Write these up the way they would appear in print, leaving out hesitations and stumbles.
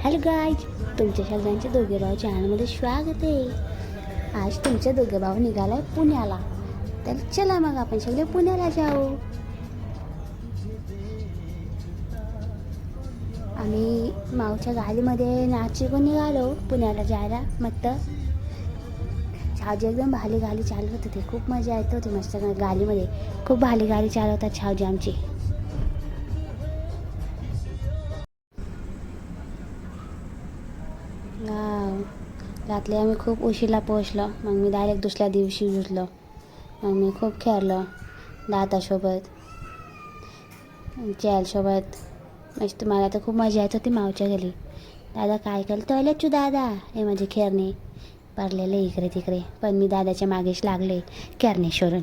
Hello guys, तुमच्या सगळ्यांचे दोघे भाऊ चॅनलमध्ये स्वागत आहे. आज तुमचे दोघे भाऊ निघालाय पुण्याला, तर चला मग आपण सगळे पुण्याला जाऊ. आम्ही माऊच्या गाडीमध्ये नाशिकहून निघालो पुण्याला जायला. मस्त छावजी एकदम भारी गाडी चालवत होती, खूप मजा येत होती. मस्त गाडीमध्ये खूप भारी गाडी चालवतात छावजी आमची. रात्री आम्ही खूप उशिरा पोहोचलो. मग मी डायरेक्ट दुसऱ्या दिवशी उठलो. मग मी खूप खेळलो दादासोबत, चॅलसोबत. मस्त मला तर खूप मजा येत होती मावच्या घरी. दादा काय केलं टॉयलेट चू दादा, हे माझे खेळणे पडलेले इकडे तिकडे, पण मी दादाच्या मागेच लागले खेळणे सोडून.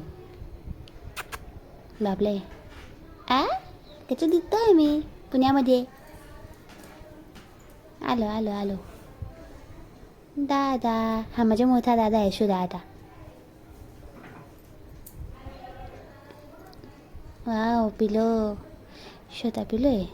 बापले त्याचं दिसतो आहे मी पुण्यामध्ये. आलो आलो आलो दादा, हा माझा मोठा दादा आहे शू दादा. वाव पिलो, शोधा पिलो आहे.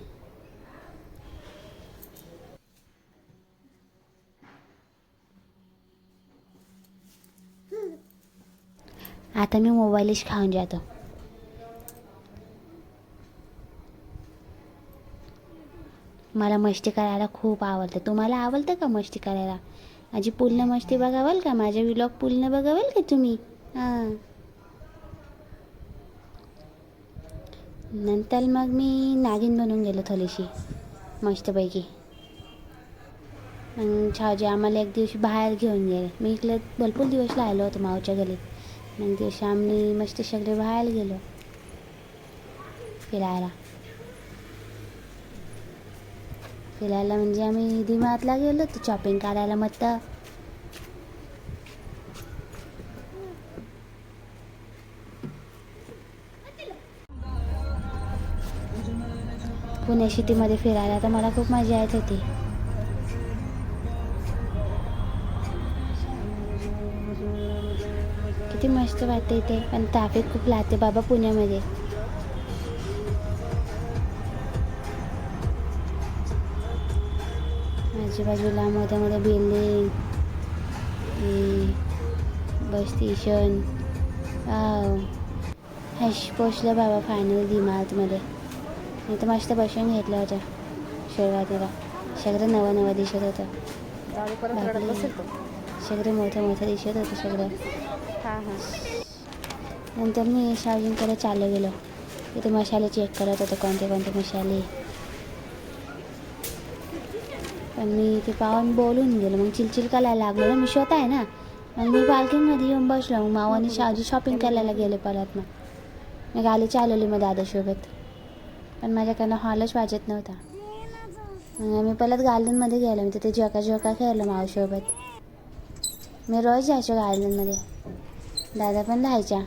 आता मी मोबाईलच खाऊन जातो. मला मस्ती करायला खूप आवडते. तुम्हाला आवडतं का मस्ती करायला? माझी पूर्ण मस्ती बघावाल का? माझे व्लॉग पूर्ण बघावाल का तुम्ही? हां. नंतर मग मी नागिन बनून गेलो थोडीशी मस्तपैकी. मग छावजी आम्हाला एक दिवशी बाहेर घेऊन गेले. मी इकडे भरपूर दिवस राहिलो होतो मावच्या घरी. मग दिवशी आम्ही मस्त सगळे बाहेर गेलो फिरायला. म्हणजे आम्ही डीमार्टला गेलो होतो शॉपिंग करायला. मस्त पुणे सिटीमध्ये फिरायला तर मला खूप मजा येत होती. किती मस्त वाटते इथे, पण ट्रॅफिक खूप लागते बाबा पुण्यामध्ये. आजूबाजूला मोठ्या मोठ्या बिल्डिंग, बस स्टेशन. हॅश पोचलं बाबा फायनल डीमार्टमध्ये. मी तर मस्त बसून घेतलं होतं सुरुवातीला. सगळं नवं नवं दिसत होतं. सगळं मोठं मोठं दिसत होतं सगळं. नंतर मी शावजींकडे चालू गेलो. तिथे मसाले चेक करत होते, कोणते कोणते मसाले. पण मी ते पाहून बोलून गेलो. मग चिलचिल करायला लागलो ना, मी स्वतः आहे ना. मग मी पार्किंगमध्ये येऊन बसलो. मग माव आणि शावजी शॉपिंग करायला गेले परत. मग मी गाडी चालवली मग दादासोबत, पण माझ्याकडनं हॉलच वाजत नव्हता. मग आम्ही परत गार्डनमध्ये गेलो. मी तिथे झोका खेळलो मावसोबत. मी रोज जायचो गार्डनमध्ये, दादा पण राहायच्या.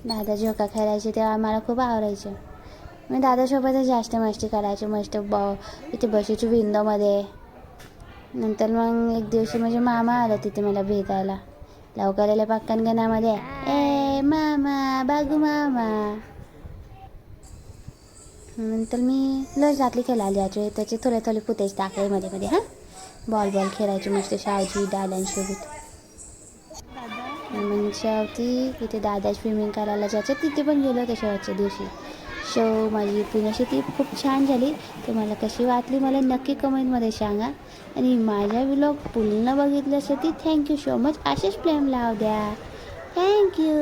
दादा झोका खेळायचे तेव्हा मला खूप आवडायचं. मी दादासोबतच जास्त मस्ती करायची. मस्त इथे बसायचो विंडोमध्ये. नंतर मग एक दिवशी माझे मामा आला तिथे मला भेटायला. लवकर आले पक्कनगणामध्ये. ए मामा, बागू मामा. नंतर मी लस घातली खेळायला जायचो. त्याचे थोडे थोडे फुटेज टाकाय मध्ये मध्ये. बॉल खेळायचे मस्त शावजी दादांसोबत. मग शेवटी तिथे दादा स्विमिंग करायला जायचं, तिथे पण गेलो होतो शेवटच्या दिवशी. माझी पुणे सिटी खूप छान झाली. तुम्हाला कशी वाटली मला नक्की कमेंटमध्ये सांगा. आणि माझा व्लॉग पूर्ण बघितल्यासाठी थँक्यू सो मच. असेच प्रेम लाव द्या. थँक्यू.